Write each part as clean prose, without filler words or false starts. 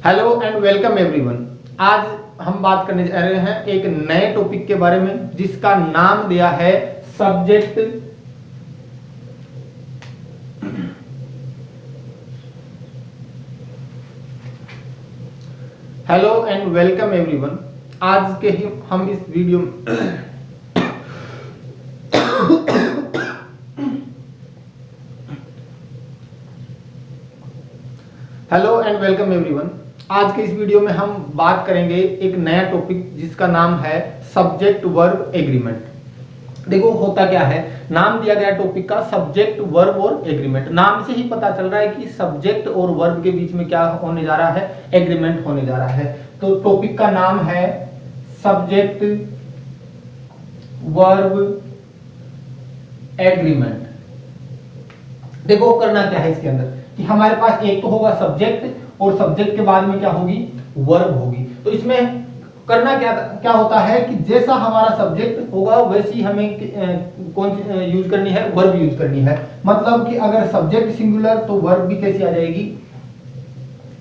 Hello and welcome everyone. आज हम बात करने जा रहे हैं एक नए टॉपिक के बारे में जिसका नाम दिया है subject hello and welcome everyone. आज के ही हम इस वीडियो में हेलो एंड वेलकम एवरीवन। आज के इस वीडियो में हम बात करेंगे एक नया टॉपिक जिसका नाम है सब्जेक्ट वर्ब एग्रीमेंट। देखो होता क्या है, नाम दिया गया टॉपिक का सब्जेक्ट वर्ब और एग्रीमेंट। नाम से ही पता चल रहा है कि सब्जेक्ट और वर्ब के बीच में क्या होने जा रहा है, एग्रीमेंट होने जा रहा है। तो टॉपिक का नाम है सब्जेक्ट वर्ब एग्रीमेंट। देखो करना क्या है इसके अंदर कि हमारे पास एक तो होगा सब्जेक्ट और सब्जेक्ट के बाद में क्या होगी, वर्ब होगी। तो इसमें करना क्या होता है कि जैसा हमारा सब्जेक्ट होगा वैसी हमें कौन यूज करनी है, वर्ब यूज करनी है। मतलब कि अगर सब्जेक्ट सिंगुलर तो वर्ब भी कैसी आ जाएगी,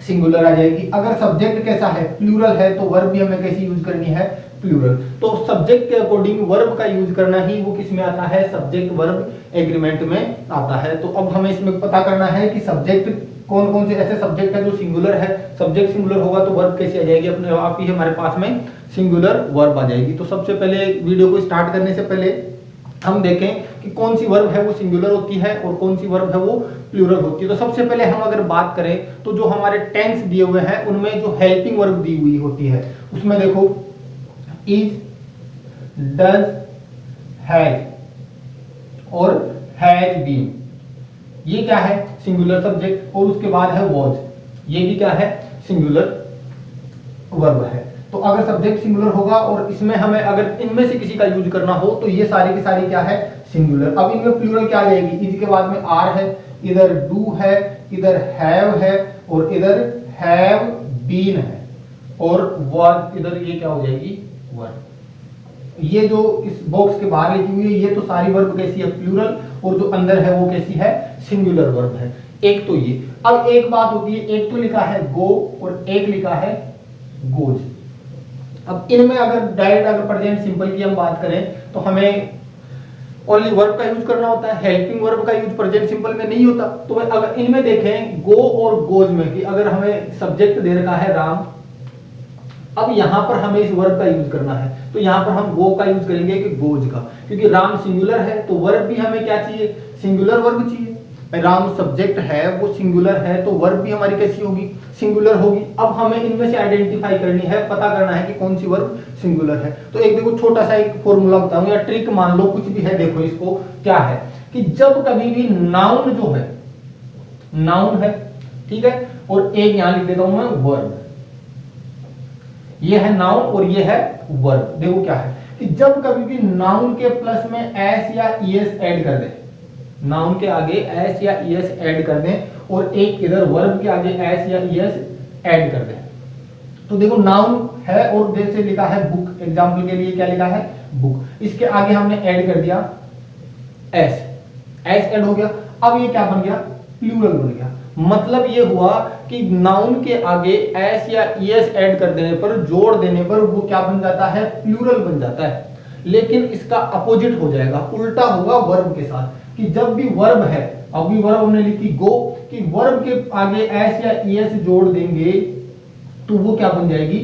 सिंगुलर आ जाएगी। अगर सब्जेक्ट कैसा है, प्लूरल है, तो वर्ब भी हमें कैसी यूज करनी है, प्लूरल। तो सब्जेक्ट के अकॉर्डिंग वर्ब का यूज करना ही वो किस में आता है, सब्जेक्ट वर्ब एग्रीमेंट में आता है। तो अब हमें इसमें पता करना है कि सब्जेक्ट कौन कौन से ऐसे सब्जेक्ट है जो सिंगुलर है। सब्जेक्ट सिंगुलर होगा तो वर्ब कैसे आ जाएगी, अपने आप ही हमारे पास में सिंगुलर वर्ब आ जाएगी। तो सबसे पहले वीडियो को स्टार्ट करने से पहले हम देखें कि कौन सी वर्ब है वो सिंगुलर होती है और कौन सी वर्ब है वो प्लूरल होती है। तो सबसे पहले हम अगर बात करें तो जो हमारे टेंस दिए हुए हैं उनमें जो हेल्पिंग वर्ब दी हुई होती है उसमें देखो इज, डज, हैज और हैज बीन, ये क्या है, सिंगुलर सब्जेक्ट। और उसके बाद है वॉज, ये भी क्या है, सिंगुलर वर्ब है। तो अगर सब्जेक्ट सिंगुलर होगा और इसमें हमें अगर इनमें से किसी का यूज करना हो तो ये सारी की सारी क्या है, सिंगुलर। अब इनमें प्लूरल क्या आ जाएगी, इज के बाद में आर है, इधर डू है, इधर हैव है और इधर हैव बीन है और वॉज, इधर ये क्या हो जाएगी, वर्ब। ये जो इस बॉक्स के बाहर लिखी हुई है ये तो सारी वर्ब कैसी है, प्लूरल, और जो अंदर है वो कैसी है, सिंगुलर वर्ब है। एक तो ये। अब एक बात होती है, एक तो लिखा है गो और एक लिखा है गोज। अब इनमें अगर डायरेक्ट अगर प्रेजेंट सिंपल की हम बात करें तो हमें ओनली वर्ब का यूज करना होता है, हेल्पिंग वर्ब का यूज प्रेजेंट सिंपल में नहीं होता। तो अगर इनमें देखें गो और गोज में कि अगर हमें सब्जेक्ट दे रखा है राम, अब यहां पर हमें इस वर्ब का यूज करना है तो यहां पर हम गो का यूज करेंगे कि गोज का, क्योंकि राम सिंगुलर है तो वर्ब भी हमें क्या चाहिए, सिंगुलर वर्ब चाहिए। राम सब्जेक्ट है वो सिंगुलर है तो वर्ब भी हमारी कैसी होगी, सिंगुलर होगी। अब हमें इनमें से आइडेंटिफाई करनी है, पता करना है कि कौन सी वर्ब सिंगुलर है। तो एक देखो छोटा सा एक फॉर्मूला बताऊं या ट्रिक मान लो, कुछ भी है। देखो इसको क्या है कि जब कभी भी नाउन जो है, नाउन है, ठीक है, और एक यहां लिख देता हूं मैं वर्ब, ये है नाउन और ये है वर्ब। देखो क्या है कि जब कभी भी नाउन के प्लस में एस या ईएस ऐड कर दें, नाउन के आगे एस या ईएस ऐड कर दें और एक इधर वर्ब के आगे एस या ईएस ऐड कर दें, तो देखो नाउन है और जैसे लिखा है बुक, एग्जांपल के लिए क्या लिखा है, बुक, इसके आगे हमने ऐड कर दिया एस, एस ऐड हो गया। अब ये क्या बन गया, प्लूरल बन गया। मतलब ये हुआ कि नाउन के आगे एस या ईएस ऐड कर देने पर, जोड़ देने पर वो क्या बन जाता है, प्लूरल बन जाता है। लेकिन इसका अपोजिट हो जाएगा, उल्टा होगा वर्ब के साथ, कि जब भी वर्ब है, अभी वर्ब हमने लिखी गो, कि वर्ब के आगे एस या ईएस जोड़ देंगे तो वो क्या बन जाएगी,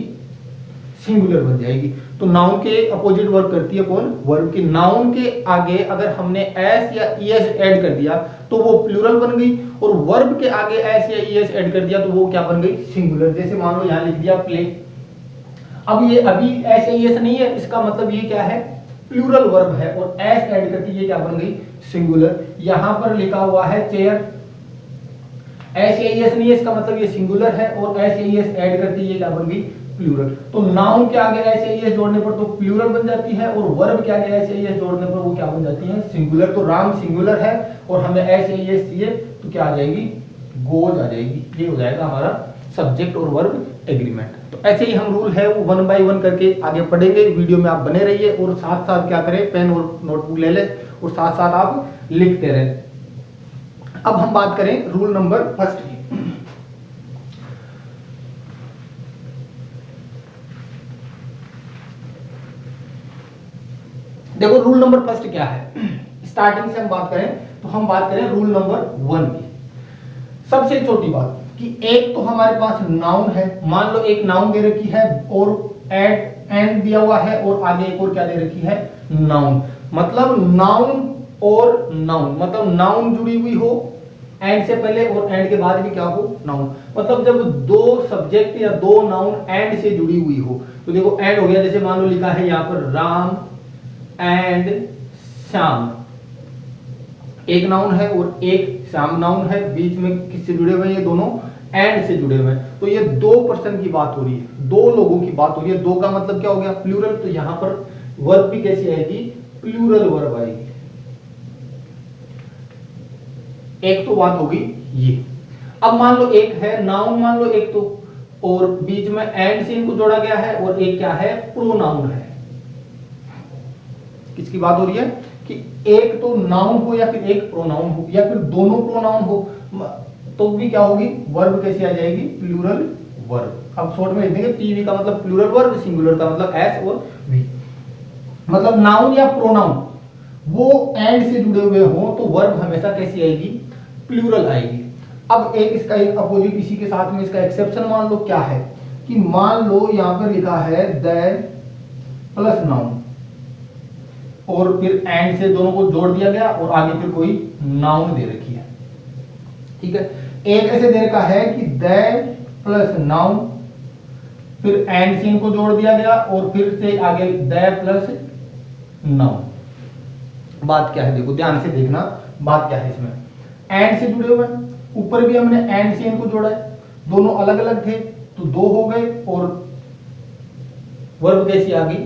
सिंगुलर बन जाएगी। तो नाउन के अपोजिट वर्क करती है कौन, वर्ब की। नाउन के आगे अगर हमने एस या ईएस ऐड कर दिया तो वो प्लूरल बन गई, और वर्ब के आगे एस या ईएस ऐड कर दिया तो वो क्या बन गई, सिंगुलर। जैसे मान लो यहां लिख दिया प्ले, अब ये अभी एस या ईएस नहीं है, इसका मतलब ये क्या है, प्लूरल वर्ब है, और एस ऐड करके ये क्या बन गई, सिंगुलर। यहां पर लिखा हुआ है चेयर, एस या ईएस नहीं है, इसका मतलब ये सिंगुलर है, और एस या ईएस ऐड करके ये क्या बन गई, प्लूरल। तो नाउन के आगे एस या ईएस जोड़ने पर तो प्लूरल बन जाती है, और वर्ब के आगे एस या ईएस जोड़ने पर वो क्या बन जाती है, सिंगुलर। तो राम सिंगुलर है और हमें एस या ईएस चाहिए तो क्या आ जाएगी, गोज आ जाएगी। ये हो जाएगा हमारा सब्जेक्ट और वर्ब एग्रीमेंट। तो ऐसे ही हम रूल है वो 1 बाय 1 करके आगे पढ़ेंगे। वीडियो में आप बने रहिए और साथ साथ क्या करें, पेन और नोटबुक ले ले और साथ साथ आप लिखते रहे। अब हम बात करें रूल नंबर फर्स्ट की। देखो रूल नंबर फर्स्ट क्या है, स्टार्टिंग से हम बात करें तो हम बात करें रूल नंबर 1 की। सबसे छोटी बात कि एक तो हमारे पास नाउन है, मान लो एक नाउन दे रखी है और एंड दिया हुआ है और आगे एक और क्या दे रखी है, नाउन। मतलब नाउन और नाउन, मतलब नाउन जुड़ी हुई हो एंड से पहले और एंड के बाद भी क्या हो, नाउन। मतलब जब दो सब्जेक्ट या दो नाउन एंड से जुड़ी हुई हो, तो देखो एंड हो गया, जैसे मान लो लिखा है यहां पर राम एंड श्याम, एक नाउन है और एक श्याम नाउन है, बीच में किससे जुड़े हुए हैं, ये दोनों एंड से जुड़े हुए हैं। तो ये दो पर्सन की बात हो रही है, दो लोगों की बात हो रही है। दो का मतलब क्या हो गया, प्लूरल। तो यहां पर वर्ब भी कैसी आएगी, प्लूरल वर्ब आएगी। एक तो बात होगी ये। अब मान लो एक है नाउन, मान लो एक तो, और बीच में एंड से इनको जोड़ा गया है, और एक क्या है, प्रोनाउन है। किसकी बात हो रही है कि एक तो नाउन हो या फिर एक प्रोनाउन हो या फिर दोनों प्रोनाउन हो, तो भी क्या होगी, वर्ब कैसी आ जाएगी, प्लूरल वर्ब। अब शॉर्ट में लिख देंगे पीवी का मतलब प्लूरल वर्ब, सिंगुलर का मतलब एस और वी। मतलब नाउन या प्रोनाउन वो एंड से जुड़े हुए हो तो वर्ब हमेशा कैसी आएगी, प्लूरल आएगी। अब एक इसका एक अपोजिट इसी के साथ में इसका एक्सेप्शन मान लो क्या है कि मान लो यहां पर लिखा है देन प्लस नाउन और फिर एंड से दोनों को जोड़ दिया गया और आगे फिर कोई नाउन दे रखी है, ठीक है। एक ऐसे दे रखा है कि देन प्लस नाउन, फिर एंड से इनको जोड़ दिया गया और फिर से आगे दे प्लस नाउन। बात क्या है, देखो ध्यान से देखना, बात क्या है इसमें, एंड से जुड़े हुए हैं, ऊपर भी हमने एंड से इनको जोड़ा है, दोनों अलग अलग थे तो दो हो गए और वर्ब कैसी आ गई,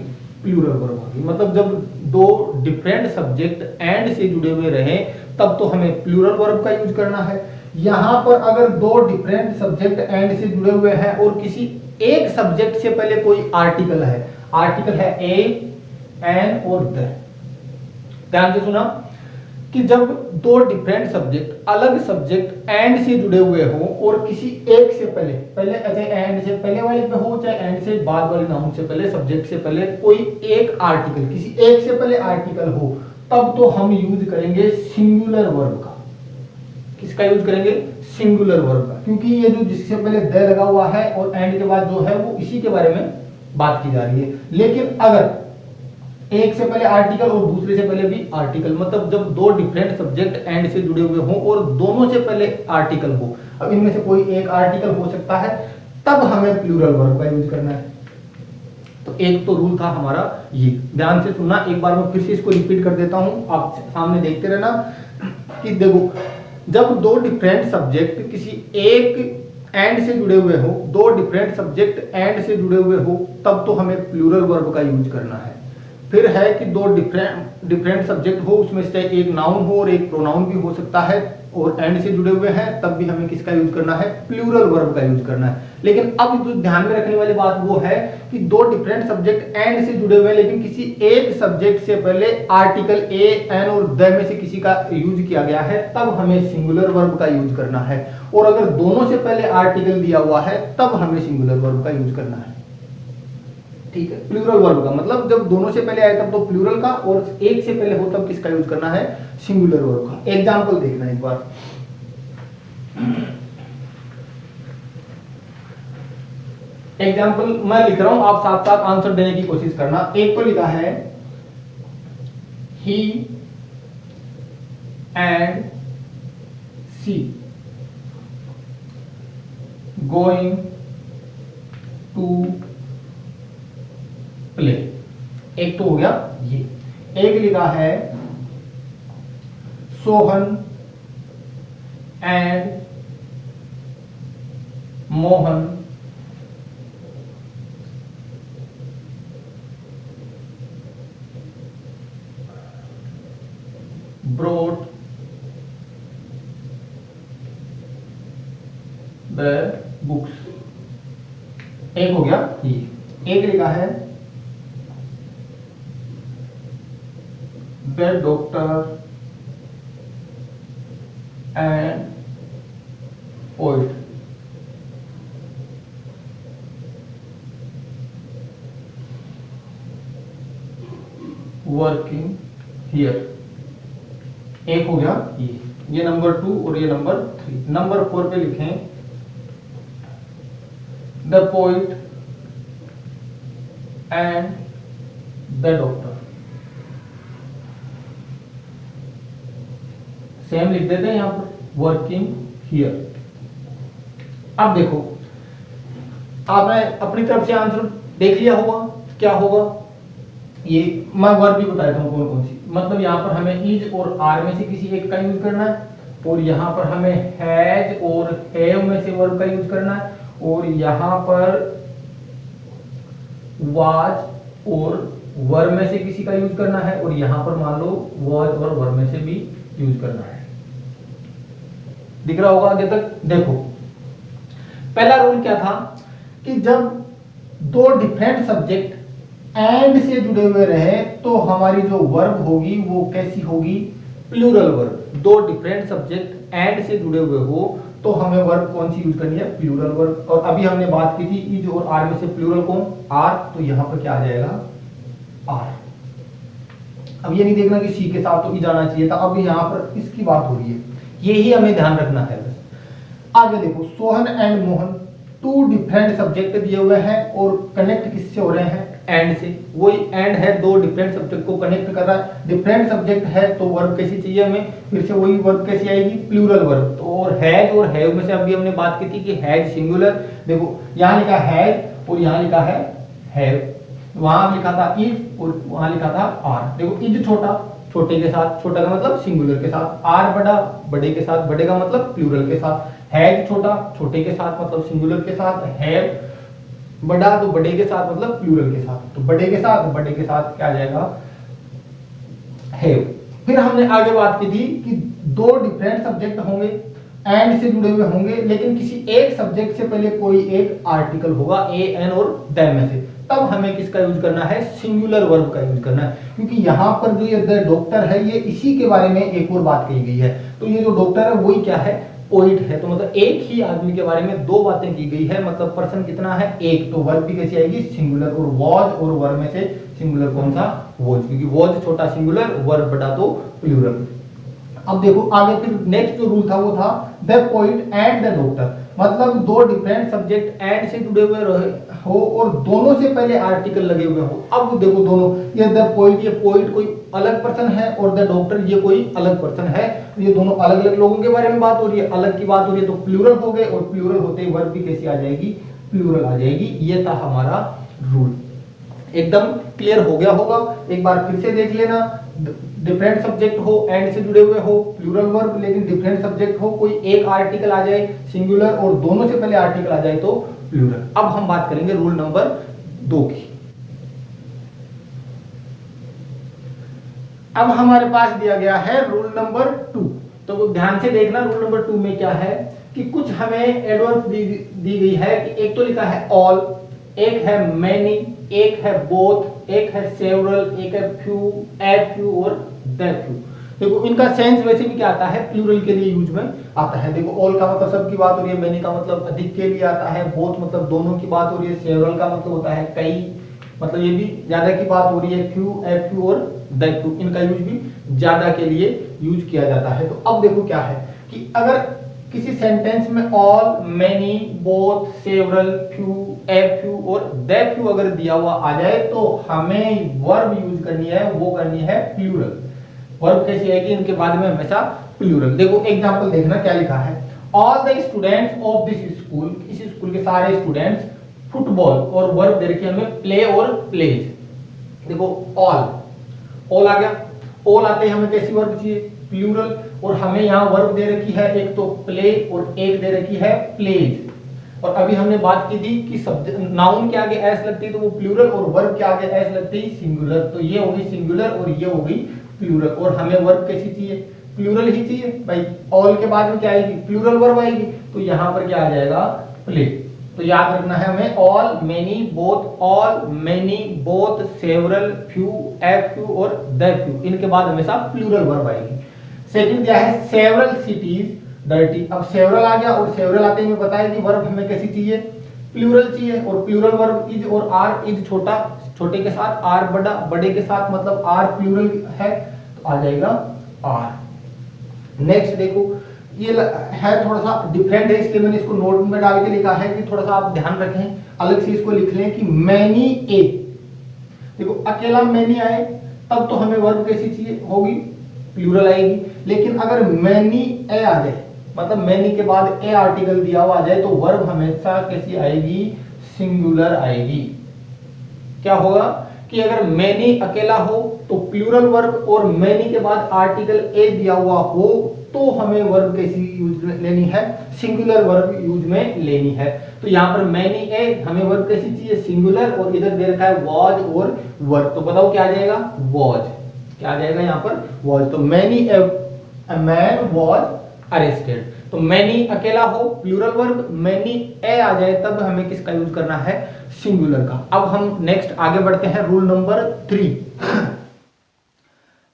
प्लूरल वर्ब आ गई। मतलब जब दो डिफरेंट सब्जेक्ट एंड से जुड़े हुए रहे तब तो हमें प्लूरल वर्ब का यूज करना है। यहां पर अगर दो डिफरेंट सब्जेक्ट एंड से जुड़े हुए हैं और किसी एक सब्जेक्ट से पहले कोई आर्टिकल है, आर्टिकल है ए, एन और द, ध्यान से सुना कि जब दो डिफरेंट सब्जेक्ट अलग सब्जेक्ट एंड से जुड़े हुए हो और किसी एक से पहले चाहे एंड से पहले वाले पे हो चाहे एंड से बाद वाले नाउन से पहले, सब्जेक्ट से पहले कोई एक आर्टिकल, किसी एक से पहले आर्टिकल हो, तब तो हम यूज करेंगे सिंगुलर वर्ब का। किसका यूज करेंगे, सिंगुलर वर्ब का, क्योंकि ये जो जिससे पहले द लगा हुआ है और एंड के बाद जो है वो इसी के बारे में बात की जा रही है। लेकिन अगर एक से पहले आर्टिकल और दूसरे से पहले भी आर्टिकल, मतलब जब दो डिफरेंट सब्जेक्ट एंड से जुड़े हुए हो और दोनों से पहले आर्टिकल हो, अब इनमें से कोई एक आर्टिकल हो सकता है, तब हमें प्लूरल वर्ब का यूज करना है। तो एक तो रूल था हमारा ये, ध्यान से सुनना, एक बार मैं फिर से इसको रिपीट कर देता हूं, आप सामने देखते रहना कि देखो जब दो डिफरेंट सब्जेक्ट किसी एक एंड से जुड़े हुए हो, दो डिफरेंट सब्जेक्ट एंड से जुड़े हुए हो, तब तो हमें प्लूरल वर्ब का यूज करना है। फिर है कि दो डिफरेंट सब्जेक्ट हो, उसमें से एक नाउन हो और एक प्रोनाउन भी हो सकता है और एंड से जुड़े हुए हैं, तब भी हमें किसका यूज करना है, प्लूरल वर्ब का यूज करना है। लेकिन अब जो ध्यान में रखने वाली बात वो है कि दो डिफरेंट सब्जेक्ट एंड से जुड़े हुए हैं लेकिन किसी एक सब्जेक्ट से पहले आर्टिकल ए, एन और द में से किसी का यूज किया गया है, तब हमें सिंगुलर वर्ब का यूज करना है। और अगर दोनों से पहले आर्टिकल दिया हुआ है तब हमें सिंगुलर वर्ब का यूज करना है, ठीक है। प्लूरल वर्ब का मतलब जब दोनों से पहले आए तब तो प्लूरल का, और एक से पहले हो तब किसका यूज करना है, सिंगुलर वर्ब का। एग्जांपल देखना एक बार, एग्जांपल मैं लिख रहा हूं, आप साथ साथ आंसर देने की कोशिश करना। एक तो लिखा है he and she going to play, एक तो हो गया ये। एक लिखा है Sohan and Mohan brought the books, एक हो गया ये। एक लिखा है the doctor and poet, working here, एक हो गया ये नंबर 2 और ये नंबर 3। नंबर 4 पे लिखें the poet and the doctor. Same लिख देते हैं यहां पर, वर्किंग हियर। अब देखो आपने अपनी तरफ से आंसर देख लिया होगा, क्या होगा ये मैं वर्ब भी बता देता हूं कौन कौन सी। मतलब यहाँ पर हमें इज और आर में से किसी एक का यूज करना है, और यहाँ पर हमें हैज और हैव में से वर्ब का यूज करना है, और यहाँ पर वाज और वर्ब में से किसी का यूज करना है, और यहाँ पर मान लो वाज और वर्ब में से भी यूज करना है। दिख रहा होगा आगे तक? देखो पहला रूल क्या था कि जब दो डिफरेंट सब्जेक्ट एंड से जुड़े हुए रहे तो हमारी जो वर्ब होगी वो कैसी होगी? Plural verb. दो डिफरेंट सब्जेक्ट एंड से जुड़े हुए हो तो हमें वर्ब कौन सी यूज करनी है? Plural verb. और अभी हमने बात की थी इज और आर में से प्लूरल कौन? आर। तो यहां पर क्या आ जाएगा? आर। अब ये नहीं देखना कि सी के साथ तो ई जाना चाहिए था, अब यहाँ पर इसकी बात हो रही है, यही हमें ध्यान रखना है। आगे देखो Sohan and Mohan, two different subject दिए हुए हैं और कनेक्ट किससे हो रहे हैं? एंड से। वही एंड है, दो डिफरेंट सब्जेक्ट को कनेक्ट कर रहा है। डिफरेंट सब्जेक्ट है तो वर्ब कैसी चाहिए हमें? फिर से वही वर्ब कैसी आएगी? Plural verb. तो और हैव में से अभी हमने बात की थी कि हैज सिंगुलर। देखो यहाँ लिखा हैज और यहाँ लिखा है हैव, वहां लिखा था इज और वहां लिखा था आर। देखो इज छोटा, छोटे के साथ, छोटा का मतलब सिंगुलर के साथ, आर बड़ा, बड़े के साथ, बड़े का मतलब प्लूरल के साथ, हैज छोटा, छोटे के साथ मतलब सिंगुलर के साथ, हैव बड़ा तो बड़े के साथ मतलब प्लूरल के साथ। तो बड़े के साथ क्या आ जाएगा? हैव। फिर हमने आगे बात की थी कि दो डिफरेंट सब्जेक्ट होंगे, एंड से जुड़े हुए होंगे, लेकिन किसी एक सब्जेक्ट से पहले कोई एक आर्टिकल होगा, ए एन और दैम में से, तब हमें किसका यूज करना है? सिंगुलर वर्ब का यूज करना है। क्योंकि यहाँ पर जो ये द डॉक्टर है ये इसी के बारे में एक और बात कही गई है। तो ये जो डॉक्टर है वही क्या है? पोइट है। तो मतलब एक ही आदमी के बारे में दो बातें की गई है, मतलब पर्सन कितना है? एक। तो वर्ब भी कैसी आएगी? सिंगुलर। और वॉज और वर्ब में से सिंगुलर कौन सा? वॉज। क्योंकि वॉज छोटा सिंगुलर, वर्ब बड़ा तो प्लूरल। अब देखो आगे फिर नेक्स्ट जो रूल था वो था the poet and the doctor. मतलब दो डिफरेंट सब्जेक्ट एंड से जुड़े हुए हो और दोनों से पहले आर्टिकल लगे हुए हो। अब देखो दोनों, ये द पोइट, ये पोइट कोई अलग पर्सन है और द डॉक्टर ये कोई अलग पर्सन है। तो ये दोनों अलग अलग लोगों के बारे में बात हो रही है, अलग की बात हो रही है, तो प्लूरल हो गए, और प्लूरल होते ही वर्ब भी कैसी आ जाएगी? प्लूरल आ जाएगी। ये था हमारा रूल। एकदम क्लियर हो गया होगा? एक बार फिर से देख लेना। डिफरेंट सब्जेक्ट हो, एंड से जुड़े हुए हो, प्लूरल वर्ब, लेकिन डिफरेंट सब्जेक्ट हो, कोई एक आर्टिकल आ जाए सिंगुलर और दोनों से पहले आर्टिकल आ जाए तो प्लूरल। अब हम बात करेंगे रूल नंबर 2 की। अब हमारे पास दिया गया है रूल नंबर 2। तो ध्यान से देखना रूल नंबर 2 में क्या है कि कुछ हमें एडवर्ब दी गई है कि एक तो लिखा है ऑल, एक है मैनी, एक है बोथ, एक है सेवरल, एक है फ्यू, ए फ्यू और द फ्यू। देखो इनका सेंस वैसे भी क्या आता है? प्लूरल के लिए यूज में आता है। देखो ऑल का मतलब सब की बात हो रही है, मैनी का मतलब अधिक के लिए आता है, बोथ मतलब दोनों की बात हो रही है, सेवरल का मतलब होता है कई, मतलब ये भी ज्यादा की बात हो रही है, फ्यू, ए फ्यू और द फ्यू, इनका यूज भी ज्यादा के लिए यूज किया जाता है। तो अब देखो क्या है कि अगर किसी सेंटेंस में all, many, both, several, few, a few और द फ्यू अगर दिया हुआ आ जाए तो हमें वर्ब यूज करनी है, वो करनी है प्लूरल। वर्ब कैसी आएगी? इनके बाद में हमेशा प्लूरल। देखो एग्जांपल देखना क्या लिखा है। All the students of this school, इस स्कूल के सारे स्टूडेंट्स फुटबॉल, और वर्ब दे रखी है हमें प्ले और प्लेज। देखो ऑल आ गया, ऑल आते ही हमें कैसी वर्ब चाहिए? प्लूरल। और हमें यहाँ वर्ब दे रखी है एक तो प्ले और एक दे रखी है प्लेज। और अभी हमने बात की थी कि सब्जेक्ट नाउन के आगे एस लगती है तो वो प्लूरल, और वर्ब के आगे एस लगती है सिंगुलर। तो ये होगी सिंगुलर और ये होगी प्लूरल। और हमें वर्ब कैसी चाहिए? प्लूरल ही चाहिए भाई। ऑल के बाद में क्या आएगी? प्लूरल वर्ब आएगी। तो यहाँ पर क्या आ जाएगा? प्ले। तो याद रखना है हमें all, many, both, all, many, both, several, few, a few और द फ्यू, इनके बाद हमेशा प्लूरल वर्ब आएगी। सेकंड क्या है? Several cities dirty. अब सेवरल आ गया, और सेवरल आते ही बताया कि वर्ब हमें कैसी चाहिए? प्लूरल चाहिए। और प्लूरल वर्ब इज और आर, इज छोटा, छोटे के साथ, आर बड़ा, बड़े के साथ, मतलब आर प्लूरल है। तो आ जाएगा आर। नेक्स्ट देखो, ये है थोड़ा सा डिफरेंट है, इसलिए मैंने इसको नोट में डाल के लिखा है कि थोड़ा सा आप ध्यान रखें, अलग से इसको लिख लें कि मैनी ए। देखो अकेला मैनी आए तब तो हमें वर्ब कैसी चाहिए होगी, प्लूरल आएगी। लेकिन अगर मैनी ए आ जाए, मतलब मैनी के बाद ए आर्टिकल दिया हुआ आ जाए, तो वर्ब हमेशा कैसी आएगी, सिंगुलर आएगी। क्या होगा कि अगर मैनी अकेला हो तो प्लूरल वर्ब, और मैनी के बाद आर्टिकल ए दिया हुआ हो तो हमें वर्ब कैसी यूज में लेनी है, सिंगुलर वर्ब यूज में लेनी है। तो यहाँ पर मैनी ए, हमें वर्ब कैसी चाहिए, सिंगुलर, और इधर दे रखा है वॉज और वर्ब, तो बताओ क्या आ जाएगा, वॉज। क्या आ जाएगा यहाँ पर, वॉज। तो many a man was arrested, तो मैनी अकेला हो प्लूरल वर्ब, मैनी ए आ जाए तब हमें किसका यूज करना है, सिंगुलर का। अब हम नेक्स्ट आगे बढ़ते हैं, रूल नंबर 3।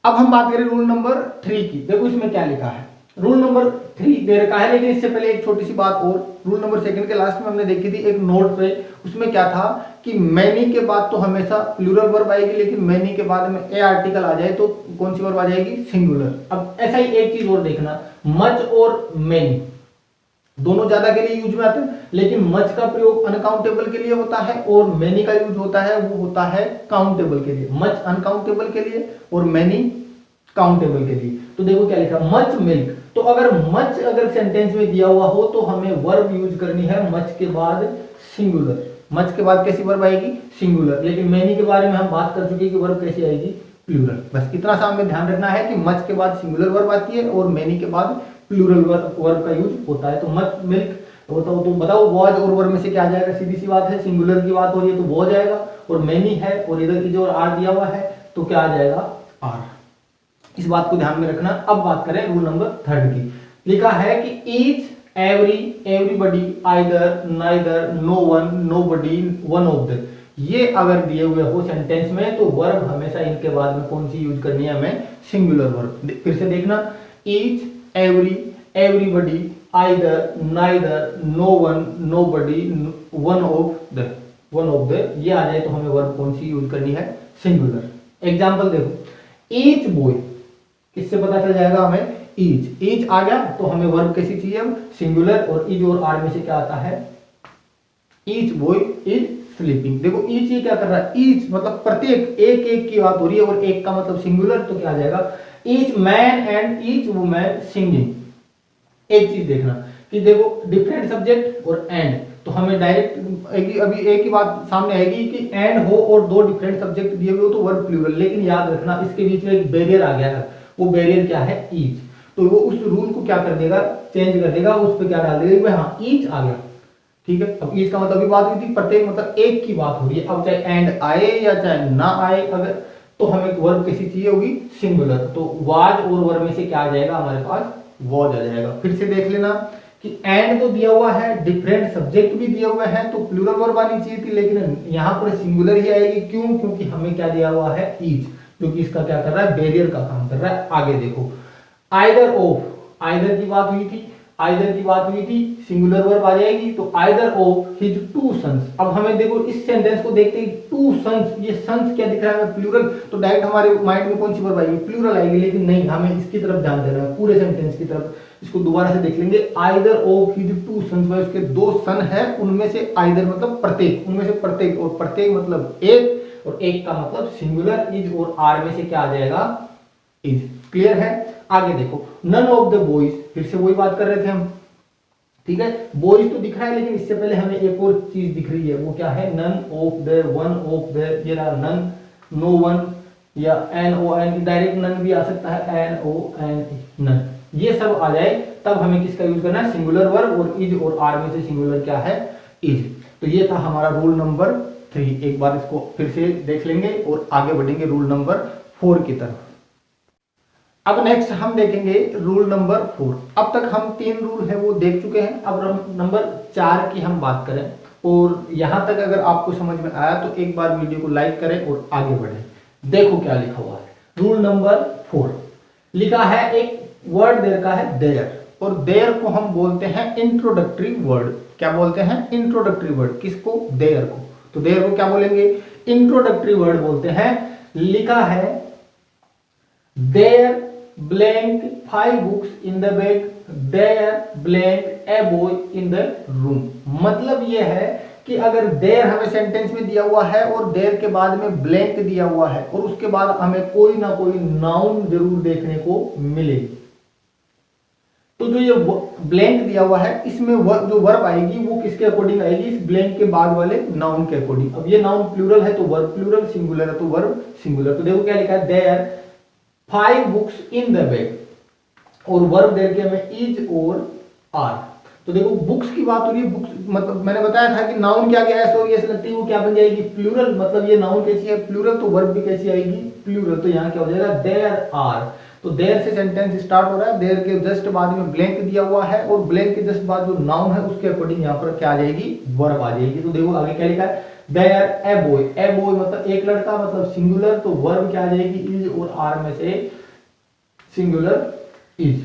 अब हम बात करें रूल नंबर 3 की। देखो इसमें क्या लिखा है, रूल नंबर 3 दे रखा है, लेकिन इससे पहले एक छोटी सी बात और, रूल नंबर 2 के लास्ट में हमने देखी थी एक नोट पे, उसमें क्या था कि मैनी के बाद तो हमेशा प्लूरल वर्ब आएगी, लेकिन मैनी के बाद में ए आर्टिकल आ जाए तो कौन सी वर्ब आ जाएगी, सिंगुलर। अब ऐसा ही एक चीज और देखना, मच और मैनी दोनों ज्यादा के लिए यूज में आते हैं, लेकिन मच का प्रयोग अनकाउंटेबल के लिए होता है और मैनी का यूज होता है वो होता है काउंटेबल के लिए। मच अनकाउंटेबल के लिए और मैनी काउंटेबल के लिए। तो देखो क्या लिखा, मच मिल्क, तो अगर मच अगर सेंटेंस में दिया हुआ हो तो हमें वर्ब यूज करनी है मच के बाद सिंगुलर। मच के बाद कैसी वर्ब आएगी, सिंगुलर। लेकिन मैनी के बारे में हम बात कर चुके कि वर्ब कैसी आएगी, प्लूरल। बस इतना सा हमें ध्यान रखना है कि मच के बाद सिंगुलर वर्ब आती है और मैनी के बाद प्लूरल वर्ब का यूज होता है। तो मच मिल्क होता हो तो बताओ वॉज और वर्ब में से क्या आ जाएगा, सीधी सी बात है, सिंगुलर की बात हो रही है तो वॉज आएगा, और मैनी है और इधर की जो आर दिया हुआ है तो क्या आ जाएगा, आर। इस बात को ध्यान में रखना। अब बात करें रूल नंबर 3 की। लिखा है कि each, every, everybody, either, neither, no one, nobody, one of the, ये अगर दिए हुए हो सेंटेंस में तो वर्ब हमेशा इनके बाद में कौन सी यूज करनी है, हमें सिंगुलर वर्ब। फिर से देखना, each, every, everybody, either, neither, no one, nobody, one of the, ये आ जाए तो हमें वर्ब कौन सी यूज करनी है, सिंगुलर। एग्जांपल देखो, ईच बॉय, इससे पता चल जाएगा हमें ईच। ईच आ गया तो हमें वर्ब कैसी चाहिए, अब सिंगुलर, और इज और आर में से क्या आता है, ईच बॉय इज स्लीपिंग। देखो ईच ये क्या कर रहा है, ईच मतलब प्रत्येक, एक एक की बात हो रही है, और एक का मतलब सिंगुलर, तो क्या आ जाएगा, each man and each woman singing. एक चीज देखना कि देखो डिफरेंट सब्जेक्ट और एंड, तो हमें डायरेक्ट अभी एक ही बात सामने आएगी कि एंड हो और दो डिफरेंट सब्जेक्ट दिए हुए हो तो वर्ब प्लूरल। लेकिन याद रखना इसके बीच में एक बैरियर आ गया है, वो बैरियर क्या है, ईच। तो वो उस रूल को क्या कर देगा, चेंज कर देगा, उस पर क्या डाल देगा, हाँ ईच आ गया, ठीक है। अब ईच का मतलब अभी बात हुई थी प्रत्येक, मतलब एक की बात हो रही है। अब चाहे एंड आए या चाहे ना आए, अगर तो हमें वर्ब कैसी चाहिए होगी, सिंगुलर। तो वाज और वर्ब में से क्या आ जाएगा हमारे पास, वॉज आ जाएगा। फिर से देख लेना कि एंड तो दिया हुआ है, डिफरेंट सब्जेक्ट भी दिया हुआ है, तो प्लूरल वर्ब आनी चाहिए थी, लेकिन यहाँ पर सिंगुलर ही आएगी। क्यों, क्योंकि हमें क्या दिया हुआ है, ईच, जो कि इसका क्या कर रहा है, बैरियर का काम कर रहा है। आगे देखो, आइदर ऑफ, आइदर की बात हुई थी, आइदर की बात हुई थी, सिंगुलर वर्ब आ जाएगी, तो either of his two sons. अब हमें देखो इस सेंटेंस को देखते ही टू सन्स, ये सन्स क्या दिख रहा है, प्लूरल, तो डायरेक्ट हमारे माइंड में कौन सी वर्ब आएगी, प्लूरल आएगी। लेकिन नहीं, हमें इसकी तरफ ध्यान देना है, पूरे सेंटेंस की तरफ। इसको दोबारा से देख लेंगे, either of his two sons, उसके दो सन है, उनमें से आइदर मतलब प्रत्येक, उनमें से प्रत्येक, और प्रत्येक मतलब एक, और एक का मतलब सिंगुलर, इज और आर में से क्या आ जाएगा, इज। क्लियर है। आगे देखो, नन ऑफ द बॉयज, फिर से वही बात कर रहे थे हम, ठीक है। बॉयज तो दिख रहा है, लेकिन इससे पहले हमें एक और चीज दिख रही है, वो क्या है, none of the, one of the, ये रहा नन, नो वन, या N O N, direct none भी आ सकता है, एन ओ एन, नन, ये सब आ जाए तब हमें किसका यूज करना है, सिंगुलर वर्ब, और इज और आर में से सिंगुलर क्या है, इज। तो ये था हमारा रूल नंबर 3। एक बार इसको फिर से देख लेंगे और आगे बढ़ेंगे रूल नंबर 4 की तरफ। अब नेक्स्ट हम देखेंगे रूल नंबर 4। अब तक हम 3 रूल है वो देख चुके हैं। अब नंबर 4 की हम बात करें, और यहां तक अगर आपको समझ में आया तो एक बार वीडियो को लाइक करें और आगे बढ़ें। देखो क्या लिखा हुआ है, रूल नंबर 4 लिखा है, एक वर्ड दे रखा है देयर, और देयर को हम बोलते हैं इंट्रोडक्टरी वर्ड। क्या बोलते हैं, इंट्रोडक्टरी वर्ड। किसको, देयर को। तो देयर को क्या बोलेंगे, इंट्रोडक्टरी वर्ड बोलते हैं। लिखा है there blank 5 books in the bag, there blank a boy in the room. मतलब ये है कि अगर देयर हमें सेंटेंस में दिया हुआ है और देयर के बाद में ब्लैंक दिया हुआ है और उसके बाद हमें कोई ना कोई नाउन जरूर देखने को मिलेगी, तो जो ये ब्लैंक दिया हुआ है इसमें जो वर्ब आएगी वो किसके अकॉर्डिंग आएगी, इस ब्लैंक के बाद वाले नाउन के अकॉर्डिंग। अब ये नाउन प्लूरल है तो वर्ब प्लूरल, सिंगुलर है तो वर्ब सिंगुलर। तो देखो क्या लिखा है, there 5 books in the bag, और वर्ब देयर के हमें इज और आर। तो देखो बुक्स की बात हो रही है, बुक्स मतलब मैंने बताया था कि नाउन क्या क्या है, एस लगती है वो क्या बन जाएगी, प्लूरल। मतलब ये नाउन कैसी है, प्लूरल, तो वर्ब भी कैसी आएगी, प्लूरल। तो यहाँ क्या हो जाएगा, देयर आर। तो देयर से सेंटेंस स्टार्ट हो रहा है, देयर के जस्ट बाद में ब्लैंक दिया हुआ है और ब्लैंक के जस्ट बाद जो नाउन है उसके अकॉर्डिंग यहाँ पर क्या आ जाएगी, वर्ब आ जाएगी। तो देखो आगे क्या लिखा है, there a boy, a boy मतलब एक लड़का, मतलब सिंगुलर, तो वर्ब क्या आ जाएगी, इज और आर में से सिंगुलर इज।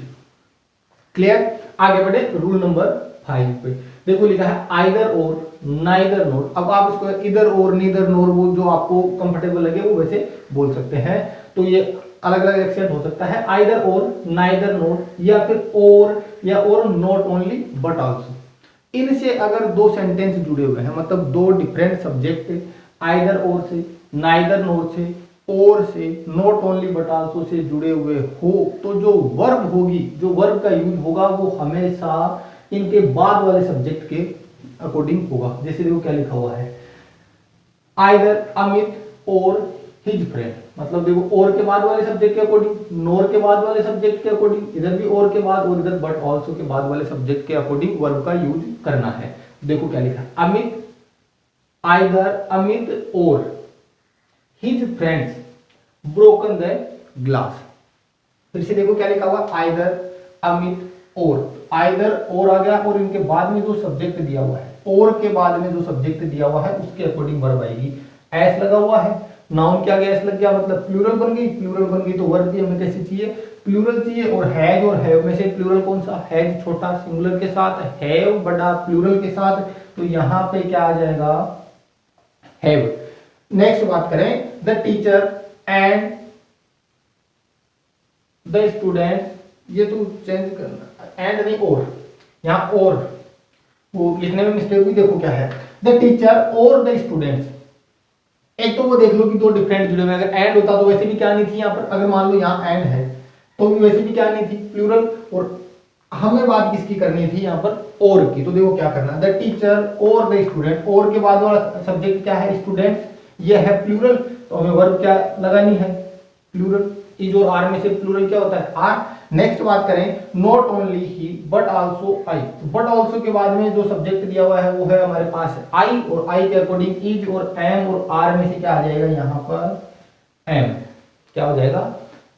क्लियर। आगे बढ़े रूल नंबर 5 पे। देखो लिखा है आइदर और, नाइदर नोर। अब आप इसको इधर और नीदर नोर, वो जो आपको कंफर्टेबल लगे वो वैसे बोल सकते हैं। तो ये अलग अलग एक्सेंट हो सकता है, आइदर और, नाइदर नोर, या फिर और, या और नॉट ओनली बट आल्सो। इनसे अगर दो सेंटेंस जुड़े हुए हैं, मतलब दो डिफरेंट सब्जेक्ट आइदर और से, नाइदर नोर से, और से, not only but also say जुड़े हुए हो, तो जो वर्ब होगी, जो वर्ब का यूज होगा वो हमेशा इनके बाद वाले सब्जेक्ट के अकॉर्डिंग होगा। जैसे देखो क्या लिखा हुआ है, आइदर अमित और हिज फ्रेंड। मतलब देखो और के बाद वाले सब्जेक्ट के अकॉर्डिंग, नोर के बाद वाले सब्जेक्ट के अकॉर्डिंग, इधर भी और के बाद और इधर बट आल्सो के बाद वाले सब्जेक्ट के अकॉर्डिंग वर्ब का यूज करना है। देखो क्या लिखा है, अमित, आइदर अमित और his friends broken the glass. फिर से देखो क्या लिखा हुआ, आइदर अमित और, आइदर और आ गया और इनके बाद में जो सब्जेक्ट दिया हुआ है, और के बाद में जो सब्जेक्ट दिया हुआ है उसके अकॉर्डिंग वर्ब आएगी। एस लगा हुआ है, नाउन क्या गया, एस लग गया, मतलब प्लूरल बन गई। प्लूरल बन गई तो वर्ब भी हमें कैसी चाहिए, प्लूरल चाहिए। और हैव में से प्लूरल कौन सा, हैज छोटा सिंगुलर के साथ, हैव बड़ा प्लूरल के साथ, तो यहाँ पे क्या आ जाएगा, हैव। नेक्स्ट बात करें, the teacher and the student, ये तो चेंज करना, एंड नहीं और, यहाँ और वो लिखने में मिस्टेक हुई। देखो क्या है, द टीचर और द स्टूडेंट्स। एक तो वो देख लो कि दो डिफरेंट जुड़े हुए, अगर एंड होता तो वैसे भी क्या नहीं थी यहाँ पर, अगर मान लो यहाँ एंड है तो भी वैसे भी क्या नहीं थी, प्लूरल। और हमें बात किसकी करनी थी यहाँ पर, और की। तो देखो क्या करना, द टीचर और द स्टूडेंट, और के बाद वाला सब्जेक्ट क्या है, स्टूडेंट्स, ये है प्लूरल, तो हमें वर्ब क्या लगानी है, प्लूरल। इज और आर में से प्लूरल क्या होता है, आर। नेक्स्ट बात करें, not only he but also I. But also के बाद में जो सब्जेक्ट दिया हुआ है वो है हमारे पास आई, और आई के अकॉर्डिंग इज और एम, और आर में से क्या आ जाएगा यहाँ पर, एम। क्या हो जाएगा,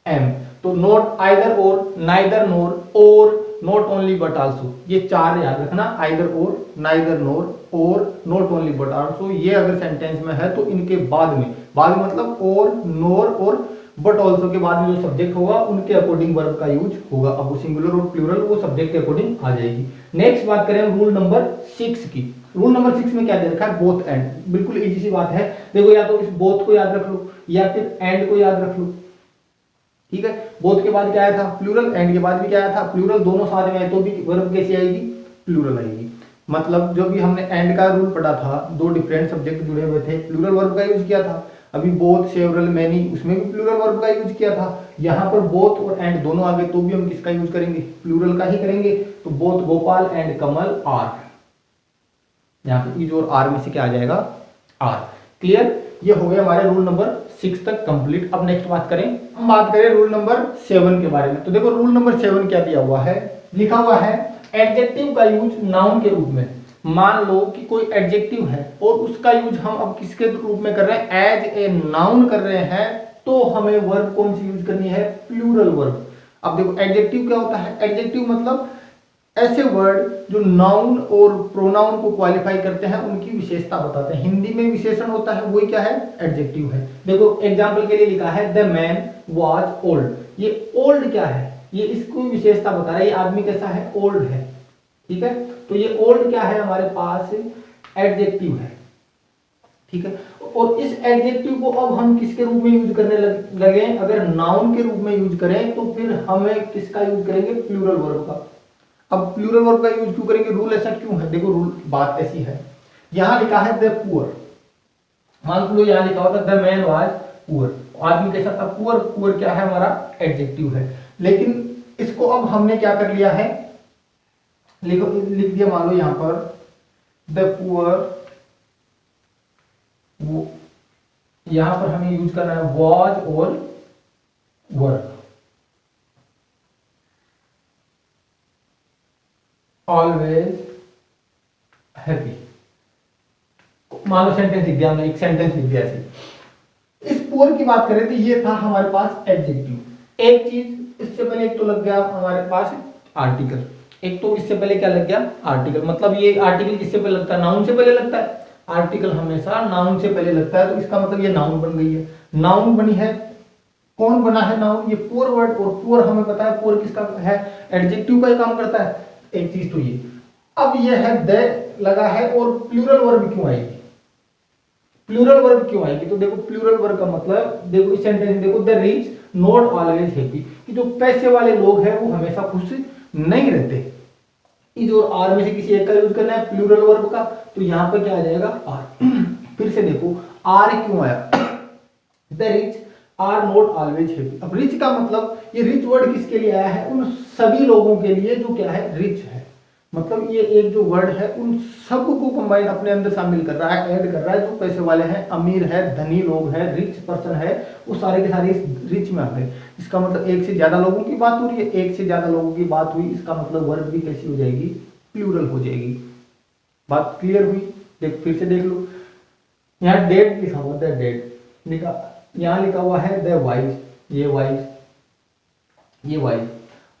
एम। तो नॉट, आइदर और, नाइदर नोर, और नॉट ओनली बट आल्सो, ये चार याद रखना, आइदर और, नाइदर नोर, और नॉट ओनली बट आल्सो। ये अगर सेंटेंस में है तो इनके बाद में मतलब और, नोर और बट ऑल्सो के बाद में जो सब्जेक्ट होगा उनके अकॉर्डिंग वर्ब का यूज होगा। अब वो सिंगुलर और प्लूरल वो सब्जेक्ट के अकॉर्डिंग आ जाएगी। नेक्स्ट बात करें रूल नंबर 6 की। रूल नंबर 6 में क्या दे रखा है, बोथ एंड। बिल्कुल इजी सी बात है, देखो या तो इस बोथ को याद रख लो या फिर एंड को याद रख लो, ठीक है। बोथ के बाद क्या आया था, प्लूरल, एंड के बाद भी क्या आया था, प्लूरल। दोनों साथ में आए तो भी वर्ब कैसी आएगी, प्लूरल आएगी। मतलब जो भी हमने एंड का रूल पढ़ा था, दो डिफरेंट सब्जेक्ट जुड़े हुए थे, प्लूरल वर्ब का यूज किया था। अभी बोथ, सेवरल, मैनी, उसमें भी प्लूरल वर्ब का यूज किया था। यहाँ पर बोथ और एंड दोनों आ गए तो भी हम किसका यूज करेंगे, प्लूरल का ही करेंगे। तो both Gopal and Kamal are, यहाँ पे इज और आर में से क्या आ जाएगा, आर। क्लियर। ये हो गया हमारे रूल नंबर 6 तक कंप्लीट। अब नेक्स्ट बात करें, हम बात करें रूल नंबर 7 के बारे में। तो देखो रूल नंबर 7 क्या दिया हुआ है, लिखा हुआ है एडजेक्टिव का यूज नाउन के रूप में। मान लो कि कोई एडजेक्टिव है और उसका यूज हम अब किसके रूप में कर रहे हैं, एज ए नाउन कर रहे हैं, तो हमें वर्ब कौन सी यूज करनी है, प्लूरल वर्ब। अब देखो एडजेक्टिव क्या होता है, एडजेक्टिव मतलब ऐसे वर्ड जो नाउन और प्रोनाउन को क्वालिफाई करते हैं, उनकी विशेषता बताते हैं। हिंदी में विशेषण होता है, वही क्या है, एडजेक्टिव है। देखो एग्जाम्पल के लिए लिखा है द मैन वाज ओल्ड। ये ओल्ड क्या है, ये इसको विशेषता बता रहा है, ये आदमी कैसा है, ओल्ड है, ठीक है। तो ये ओल्ड क्या है हमारे पास, एडजेक्टिव है, ठीक है। और इस एडजेक्टिव को अब हम किसके रूप में यूज करने लगे, अगर नाउन के रूप में यूज करें तो फिर हमें किसका यूज करेंगे, प्लूरल वर्ब का। अब प्लूरल वर्ब का यूज क्यों करेंगे, रूल ऐसा क्यों है, देखो रूल बात ऐसी है, यहां लिखा है द पुअर, मान लो यहां लिखा होता द मैन वाज पुअर, आदमी कैसा था, पुअर। पुअर क्या है, हमारा एडजेक्टिव है। लेकिन इसको अब हमने क्या कर लिया है, लिख दिया मान लो यहां पर द पुअर, वो यहां पर हमें यूज करना है वॉज और वर, ऑलवेज हैप्पी। मान लो सेंटेंस लिख दिया हमने, एक सेंटेंस लिख दिया ऐसे। इस पुअर की बात करें तो ये था हमारे पास एडजेक्टिव। एक चीज इससे पहले एक तो लग गया हमारे पास आर्टिकल, एक तो इससे पहले क्या लग गया, आर्टिकल। मतलब ये आर्टिकल किससे पहले लगता है, नाउन से पहले लगता है। आर्टिकल हमेशा नाउन से पहले लगता है, तो इसका मतलब ये नाउन बन गई है। नाउन बनी है, कौन बना है नाउन, ये पुअर वर्ड। और पुअर हमें पता है पुअर किसका है, एडजेक्टिव का ही काम करता है। एक चीज तो ये, अब ये है द लगा है, और प्लूरल वर्ब क्यों आएगी, प्लूरल वर्ब क्यों आएगी, तो देखो प्लूरल वर्ब का मतलब, देखो इस सेंटेंस देखो, the rich not always happy, कि जो पैसे वाले लोग हैं वो हमेशा खुश नहीं रहते। इज और आर में से किसी एक का यूज करना है प्लूरल वर्ब का, तो यहां पर क्या आ जाएगा, आर। फिर से देखो आर क्यों आया, the rich are not always happy. अब रिच का मतलब, ये रिच वर्ड किसके लिए आया है, उन सभी लोगों के लिए जो क्या है, रिच है। मतलब ये एक जो वर्ड है उन सबको कंबाइन अपने अंदर शामिल कर रहा है, ऐड कर रहा है। जो पैसे वाले हैं, अमीर है, धनी लोग हैं, रिच पर्सन है, वो सारे के सारे इस रिच में आ गए। इसका मतलब एक से ज्यादा लोगों की बात हो रही है, एक से ज्यादा लोगों की बात हुई, इसका मतलब वर्ब भी कैसी हो जाएगी, प्लूरल हो जाएगी। बात क्लियर हुई, देख फिर से देख लो, यहाँ डेड लिखा हुआ, द डेड लिखा, यहाँ लिखा हुआ है द वाइज, ये वाइज, ये वाइज,